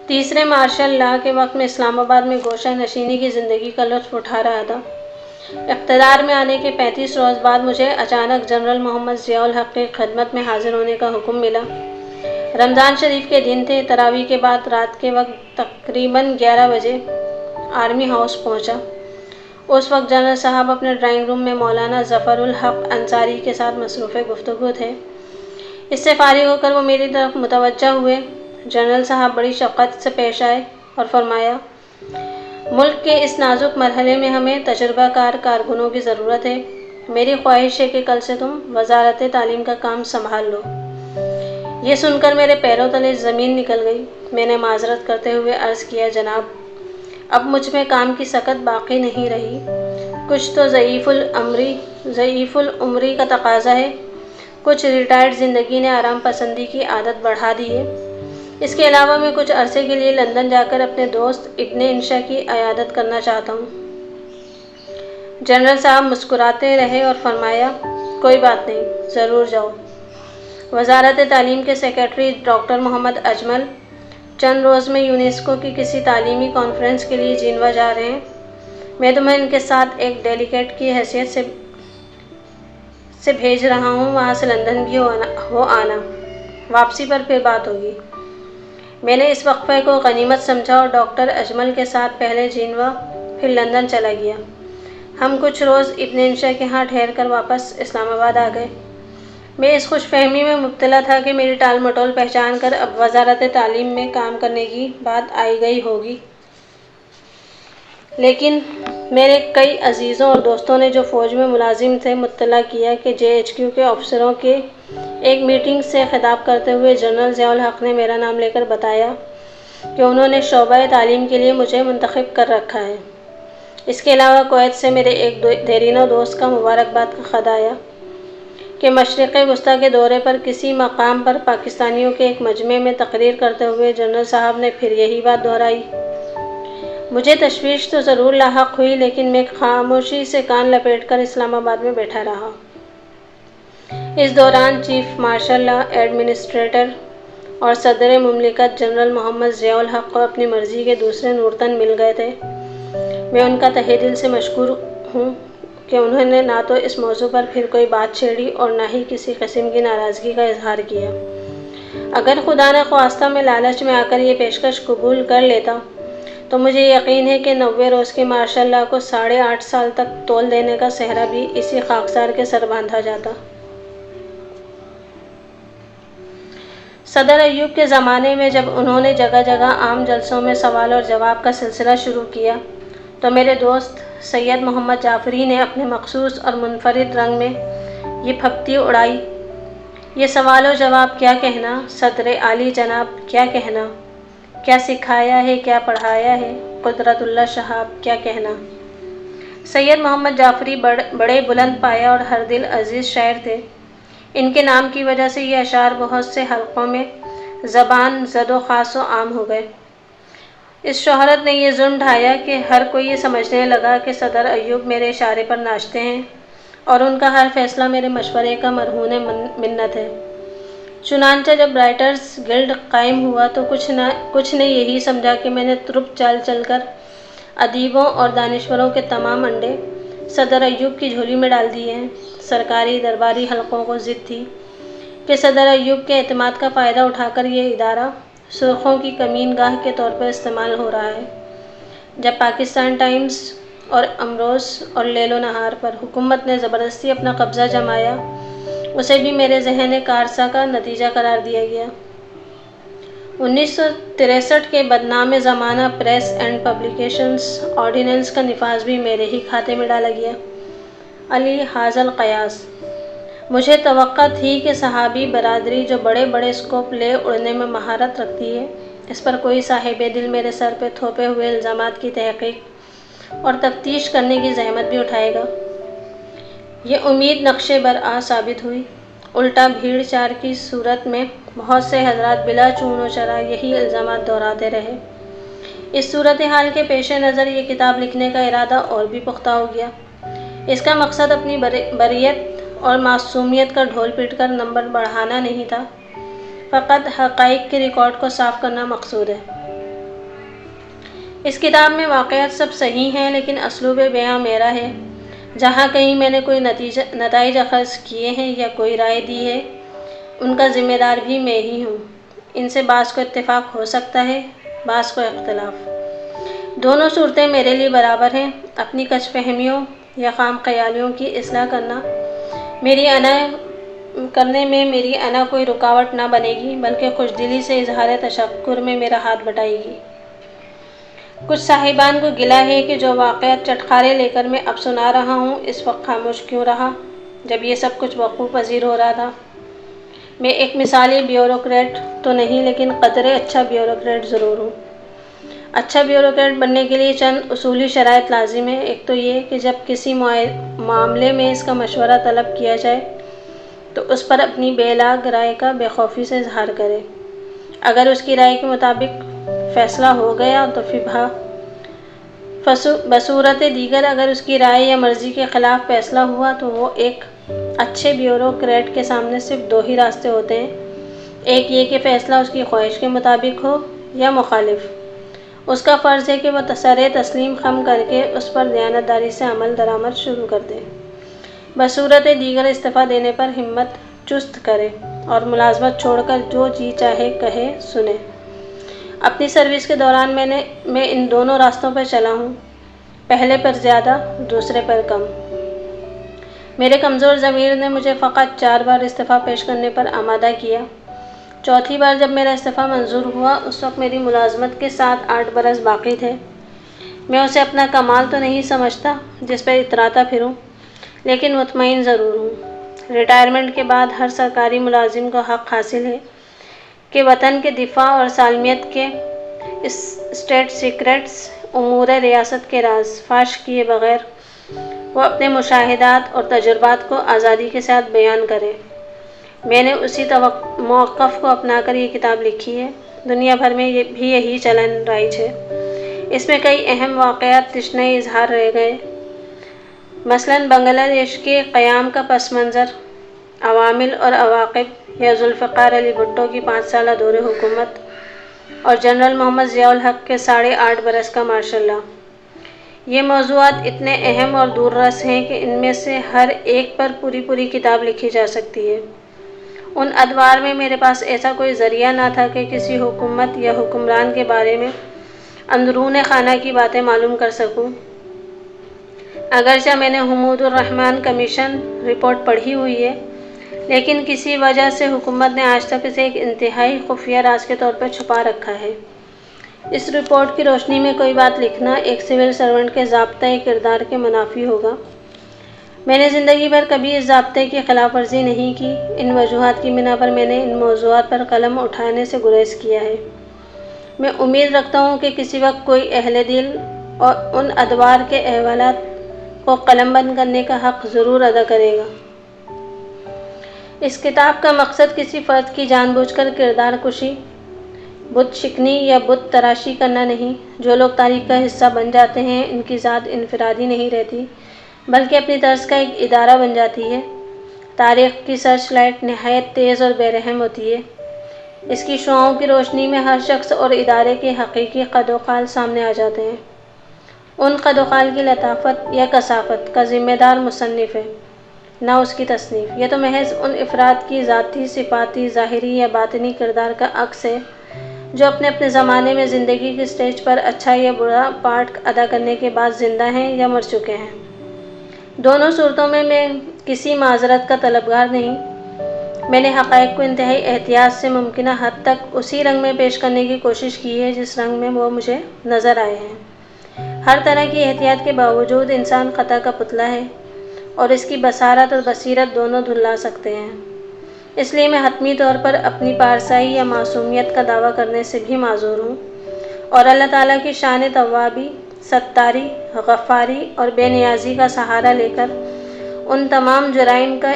تیسرے martial law کے وقت میں اسلام آباد میں گوشہ نشینی کی زندگی کا لطف اٹھا رہا تھا۔ اقتدار میں آنے کے 35 روز بعد مجھے اچانک جنرل محمد ضیاء الحق کی خدمت میں حاضر ہونے کا حکم ملا۔ رمضان شریف کے دن تھے۔ تراویح کے بعد رات کے وقت تقریباً 11 بجے آرمی ہاؤس پہنچا۔ اس وقت جنرل صاحب اپنے ڈرائنگ روم میں مولانا ظفر الحق انصاری کے ساتھ مصروف گفتگو تھے۔ اس سے فارغ ہو کر وہ میری طرف متوجہ ہوئے۔ جنرل صاحب بڑی شفقت سے پیش آئے اور فرمایا، ملک کے اس نازک مرحلے میں ہمیں تجربہ کار کارکنوں کی ضرورت ہے۔ میری خواہش ہے کہ کل سے تم وزارت تعلیم کا کام سنبھال لو۔ یہ سن کر میرے پیروں تلے زمین نکل گئی۔ میں نے معذرت کرتے ہوئے عرض کیا، جناب، اب مجھ میں کام کی سکت باقی نہیں رہی۔ کچھ تو ضعیف العمری کا تقاضا ہے، کچھ ریٹائرڈ زندگی نے آرام پسندی کی عادت بڑھا دی ہے۔ اس کے علاوہ میں کچھ عرصے کے لیے لندن جا کر اپنے دوست ابن انشا کی عیادت کرنا چاہتا ہوں۔ جنرل صاحب مسکراتے رہے اور فرمایا، کوئی بات نہیں، ضرور جاؤ۔ وزارت تعلیم کے سیکرٹری ڈاکٹر محمد اجمل چند روز میں یونیسکو کی کسی تعلیمی کانفرنس کے لیے جینوا جا رہے ہیں۔ میں تمہیں ان کے ساتھ ایک ڈیلیگیٹ کی حیثیت سے بھیج رہا ہوں، وہاں سے لندن بھی ہو آنا۔ واپسی پر پھر بات ہوگی۔ میں نے اس وقفے کو غنیمت سمجھا اور ڈاکٹر اجمل کے ساتھ پہلے جینوا پھر لندن چلا گیا۔ ہم کچھ روز ابن انشا کے ہاں ٹھہر کر واپس اسلام آباد آ گئے۔ میں اس خوش فہمی میں مبتلا تھا کہ میری ٹال مٹول پہچان کر اب وزارت تعلیم میں کام کرنے کی بات آئی گئی ہوگی، لیکن میرے کئی عزیزوں اور دوستوں نے جو فوج میں ملازم تھے مطلع کیا کہ JHQ کے افسروں کے ایک میٹنگ سے خطاب کرتے ہوئے جنرل ضیاء الحق نے میرا نام لے کر بتایا کہ انہوں نے شعبہ تعلیم کے لیے مجھے منتخب کر رکھا ہے۔ اس کے علاوہ کویت سے میرے ایک دیرینہ دوست کا مبارکباد کا خط آیا کہ مشرق وسطیٰ کے دورے پر کسی مقام پر پاکستانیوں کے ایک مجمع میں تقریر کرتے ہوئے جنرل صاحب نے پھر یہی بات دہرائی۔ مجھے تشویش تو ضرور لاحق ہوئی، لیکن میں خاموشی سے کان لپیٹ کر اسلام آباد میں بیٹھا رہا۔ اس دوران چیف مارشل لا ایڈمنسٹریٹر اور صدر مملکت جنرل محمد ضیاء الحق کو اپنی مرضی کے دوسرے نورتن مل گئے تھے۔ میں ان کا تہہ دل سے مشکور ہوں کہ انہوں نے نہ تو اس موضوع پر پھر کوئی بات چھیڑی اور نہ ہی کسی قسم کی ناراضگی کا اظہار کیا۔ اگر خدا نخواستہ میں لالچ میں آ کر یہ پیشکش قبول کر لیتا تو مجھے یقین ہے کہ 90 روز کے مارشل لا کو 8.5 سال تک تول دینے کا سہرا بھی اسی خاکسار کے سر باندھا جاتا۔ صدر ایوب کے زمانے میں جب انہوں نے جگہ جگہ عام جلسوں میں سوال اور جواب کا سلسلہ شروع کیا تو میرے دوست سید محمد جعفری نے اپنے مخصوص اور منفرد رنگ میں یہ پھبتی اڑائی، یہ سوال و جواب کیا کہنا، صدر عالی جناب کیا کہنا، کیا سکھایا ہے، کیا پڑھایا ہے، قدرت اللہ شہاب کیا کہنا۔ سید محمد جعفری بڑے بلند پایا اور ہر دل عزیز شاعر تھے۔ ان کے نام کی وجہ سے یہ اشعار بہت سے حلقوں میں زبان زد و خاص و عام ہو گئے۔ اس شہرت نے یہ ظلم ڈھایا کہ ہر کوئی یہ سمجھنے لگا کہ صدر ایوب میرے اشارے پر ناچتے ہیں اور ان کا ہر فیصلہ میرے مشورے کا مرہون منت ہے۔ چنانچہ جب رائٹرز گلڈ قائم ہوا تو کچھ نے یہی سمجھا کہ میں نے ترپ چال چل کر ادیبوں اور دانشوروں کے تمام انڈے صدر ایوب کی جھولی میں ڈال دیے ہیں۔ سرکاری درباری حلقوں کو ضد تھی کہ صدر ایوب کے اعتماد کا فائدہ اٹھا کر یہ ادارہ سرخوں کی کمین گاہ کے طور پر استعمال ہو رہا ہے۔ جب پاکستان ٹائمز اور امروز اور لیل و نہار پر حکومت نے زبردستی اپنا قبضہ جمایا، اسے بھی میرے ذہن کارسا کا نتیجہ قرار دیا گیا۔ 1963 کے بدنام زمانہ پریس اینڈ پبلیکیشنز آرڈیننس کا نفاذ بھی میرے ہی کھاتے میں ڈالا گیا۔ علی حاضل قیاس۔ مجھے توقع تھی کہ صحابی برادری جو بڑے بڑے اسکوپ لے اڑنے میں مہارت رکھتی ہے، اس پر کوئی صاحب دل میرے سر پہ تھوپے ہوئے الزامات کی تحقیق اور تفتیش کرنے کی زحمت بھی اٹھائے گا۔ یہ امید نقش برآ ثابت ہوئی۔ الٹا بھیڑ چار کی صورت میں بہت سے حضرات بلا چون و چرا یہی الزامات دہراتے رہے۔ اس صورتحال کے پیش نظر یہ کتاب لکھنے کا ارادہ اور بھی پختہ ہو گیا۔ اس کا مقصد اپنی بریت اور معصومیت کا ڈھول پیٹ کر نمبر بڑھانا نہیں تھا، فقط حقائق کے ریکارڈ کو صاف کرنا مقصود ہے۔ اس کتاب میں واقعات سب صحیح ہیں لیکن اسلوب بیاں میرا ہے۔ جہاں کہیں میں نے کوئی نتائج اخذ کیے ہیں یا کوئی رائے دی ہے، ان کا ذمہ دار بھی میں ہی ہوں۔ ان سے بعض کو اتفاق ہو سکتا ہے، بعض کو اختلاف۔ دونوں صورتیں میرے لیے برابر ہیں۔ اپنی کج فہمیوں یا خام خیالیوں کی اصلاح کرنے میں میری انا کوئی رکاوٹ نہ بنے گی، بلکہ خوش دلی سے اظہار تشکر میں میرا ہاتھ بٹائے گی۔ کچھ صاحبان کو گلہ ہے کہ جو واقعات چٹخارے لے کر میں اب سنا رہا ہوں، اس وقت خاموش کیوں رہا جب یہ سب کچھ وقوع پذیر ہو رہا تھا۔ میں ایک مثالی بیوروکریٹ تو نہیں، لیکن قدرے اچھا بیوروکریٹ ضرور ہوں۔ اچھا بیوروکریٹ بننے کے لیے چند اصولی شرائط لازم ہیں۔ ایک تو یہ کہ جب کسی معاملے میں اس کا مشورہ طلب کیا جائے تو اس پر اپنی بے لاگ رائے کا بے خوفی سے اظہار کرے۔ اگر اس کی رائے کے مطابق فیصلہ ہو گیا تو پھر بصورت دیگر اگر اس کی رائے یا مرضی کے خلاف فیصلہ ہوا تو وہ ایک اچھے بیوروکریٹ کے سامنے صرف دو ہی راستے ہوتے ہیں، ایک یہ کہ فیصلہ اس کی خواہش کے مطابق ہو یا مخالف۔ اس کا فرض ہے کہ وہ سر تسلیم خم کر کے اس پر دیانتداری سے عمل درآمد شروع کر دے، بصورت دیگر استعفیٰ دینے پر ہمت چست کرے اور ملازمت چھوڑ کر جو جی چاہے کہے سنے۔ اپنی سروس کے دوران میں ان دونوں راستوں پر چلا ہوں، پہلے پر زیادہ، دوسرے پر کم۔ میرے کمزور ضمیر نے مجھے فقط 4 بار استعفیٰ پیش کرنے پر آمادہ کیا۔ چوتھی بار جب میرا استعفیٰ منظور ہوا، اس وقت میری ملازمت کے 7-8 برس باقی تھے۔ میں اسے اپنا کمال تو نہیں سمجھتا جس پر اتراتا پھروں، لیکن مطمئن ضرور ہوں۔ ریٹائرمنٹ کے بعد ہر سرکاری ملازم کو حق حاصل ہے کہ وطن کے دفاع اور سالمیت کے اسٹیٹ سیکرٹس، امور ریاست کے راز فاش کیے بغیر وہ اپنے مشاہدات اور تجربات کو آزادی کے ساتھ بیان کرے۔ میں نے اسی موقف کو اپنا کر یہ کتاب لکھی ہے۔ دنیا بھر میں بھی یہی چلن رائج ہے۔ اس میں کئی اہم واقعات تشنہ اظہار رہ گئے، مثلاً بنگلہ دیش کے قیام کا پس منظر، عوامل اور عواقب، یا ذوالفقار علی بھٹو کی 5 سالہ دور حکومت اور جنرل محمد ضیاء الحق کے 8.5 برس کا مارشل لاء۔ یہ موضوعات اتنے اہم اور دور رس ہیں کہ ان میں سے ہر ایک پر پوری کتاب لکھی جا سکتی ہے۔ ان ادوار میں میرے پاس ایسا کوئی ذریعہ نہ تھا کہ کسی حکومت یا حکمران کے بارے میں اندرون خانہ کی باتیں معلوم کر سکوں۔ اگرچہ میں نے حمود الرحمن کمیشن رپورٹ پڑھی ہوئی ہے، لیکن کسی وجہ سے حکومت نے آج تک اسے ایک انتہائی خفیہ راز کے طور پر چھپا رکھا ہے۔ اس رپورٹ کی روشنی میں کوئی بات لکھنا ایک سول سرونٹ کے ضابطۂ کردار کے منافی ہوگا۔ میں نے زندگی بھر کبھی اس ضابطے کی خلاف ورزی نہیں کی۔ ان وجوہات کی بنا پر میں نے ان موضوعات پر قلم اٹھانے سے گریز کیا ہے۔ میں امید رکھتا ہوں کہ کسی وقت کوئی اہل دل اور ان ادوار کے احوالات کو قلم بند کرنے کا حق ضرور ادا کرے گا۔ اس کتاب کا مقصد کسی فرد کی جان بوجھ کر کردار کشی، بت شکنی یا بت تراشی کرنا نہیں۔ جو لوگ تاریخ کا حصہ بن جاتے ہیں، ان کی ذات انفرادی نہیں رہتی، بلکہ اپنی طرز کا ایک ادارہ بن جاتی ہے۔ تاریخ کی سرچ لائٹ نہایت تیز اور بے رحم ہوتی ہے۔ اس کی شعاعوں کی روشنی میں ہر شخص اور ادارے کے حقیقی قد و قال سامنے آ جاتے ہیں۔ ان قد و قال کی لطافت یا کثافت کا ذمہ دار مصنف ہے، نہ اس کی تصنیف۔ یہ تو محض ان افراد کی ذاتی، صفاتی، ظاہری یا باطنی کردار کا عکس ہے جو اپنے اپنے زمانے میں زندگی کی سٹیج پر اچھا یا برا پارٹ ادا کرنے کے بعد زندہ ہیں یا مر چکے ہیں۔ دونوں صورتوں میں کسی معذرت کا طلبگار نہیں۔ میں نے حقائق کو انتہائی احتیاط سے ممکنہ حد تک اسی رنگ میں پیش کرنے کی کوشش کی ہے جس رنگ میں وہ مجھے نظر آئے ہیں۔ ہر طرح کی احتیاط کے باوجود انسان خطا کا پتلا ہے اور اس کی بصارت اور بصیرت دونوں دھلا سکتے ہیں۔ اس لیے میں حتمی طور پر اپنی پارسائی یا معصومیت کا دعویٰ کرنے سے بھی معذور ہوں، اور اللہ تعالیٰ کی شان توابی، ستاری، غفاری اور بے نیازی کا سہارا لے کر ان تمام جرائم کا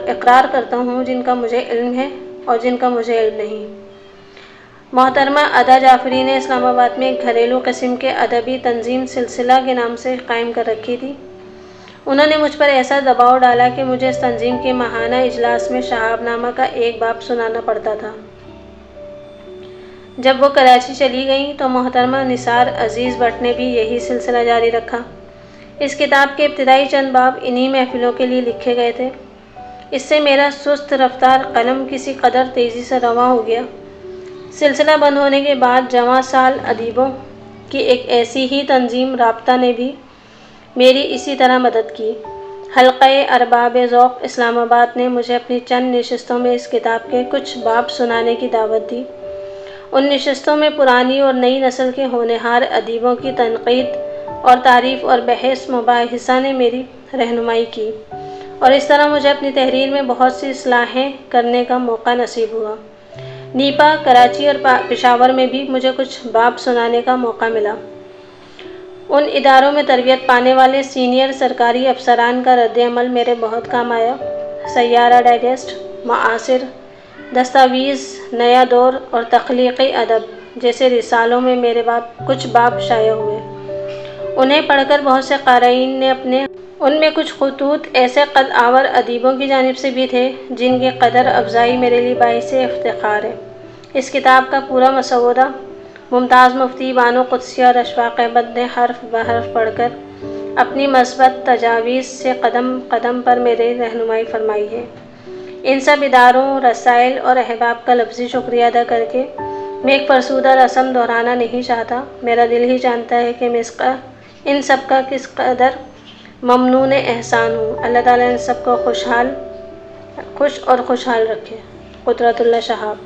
اقرار کرتا ہوں جن کا مجھے علم ہے اور جن کا مجھے علم نہیں۔ محترمہ ادا جعفری نے اسلام آباد میں ایک گھریلو قسم کے ادبی تنظیم سلسلہ کے نام سے قائم کر رکھی تھی۔ انہوں نے مجھ پر ایسا دباؤ ڈالا کہ مجھے اس تنظیم کے ماہانہ اجلاس میں شہاب نامہ کا ایک باب سنانا پڑتا تھا۔ جب وہ کراچی چلی گئیں تو محترمہ نثار عزیز بٹ نے بھی یہی سلسلہ جاری رکھا۔ اس کتاب کے ابتدائی چند باب انہی محفلوں کے لیے لکھے گئے تھے۔ اس سے میرا سست رفتار قلم کسی قدر تیزی سے رواں ہو گیا۔ سلسلہ بند ہونے کے بعد جواں سال ادیبوں کی ایک ایسی ہی تنظیم رابطہ نے بھی میری اسی طرح مدد کی۔ حلقہ ارباب ذوق اسلام آباد نے مجھے اپنی چند نشستوں میں اس کتاب کے کچھ باب سنانے کی دعوت دی۔ ان نشستوں میں پرانی اور نئی نسل کے ہونہار ادیبوں کی تنقید اور تعریف اور بحث مباحثہ نے میری رہنمائی کی، اور اس طرح مجھے اپنی تحریر میں بہت سی اصلاحیں کرنے کا موقع نصیب ہوا۔ نیپا، کراچی اور پشاور میں بھی مجھے کچھ باب سنانے کا موقع ملا۔ ان اداروں میں تربیت پانے والے سینئر سرکاری افسران کا رد عمل میرے بہت کام آیا۔ سیارہ ڈائجسٹ، معاصر، دستاویز، نیا دور اور تخلیقی ادب جیسے رسالوں میں میرے کچھ باب شائع ہوئے۔ انہیں پڑھ کر بہت سے قارئین نے ان میں کچھ خطوط ایسے قد آور ادیبوں کی جانب سے بھی تھے جن کی قدر افزائی میرے لیے باعث افتخار ہے۔ اس کتاب کا پورا مسودہ ممتاز مفتی بانو قدسیہ اور اشفاق احمد نے حرف بحرف پڑھ کر اپنی مثبت تجاویز سے قدم قدم پر میری رہنمائی فرمائی ہے۔ ان سب اداروں، رسائل اور احباب کا لفظی شکریہ ادا کر کے میں ایک فرسودہ رسم دہرانا نہیں چاہتا۔ میرا دل ہی جانتا ہے کہ میں ان سب کا کس قدر ممنون احسان ہوں۔ اللہ تعالیٰ ان سب کو خوش اور خوشحال رکھے۔ قدرت اللہ شہاب۔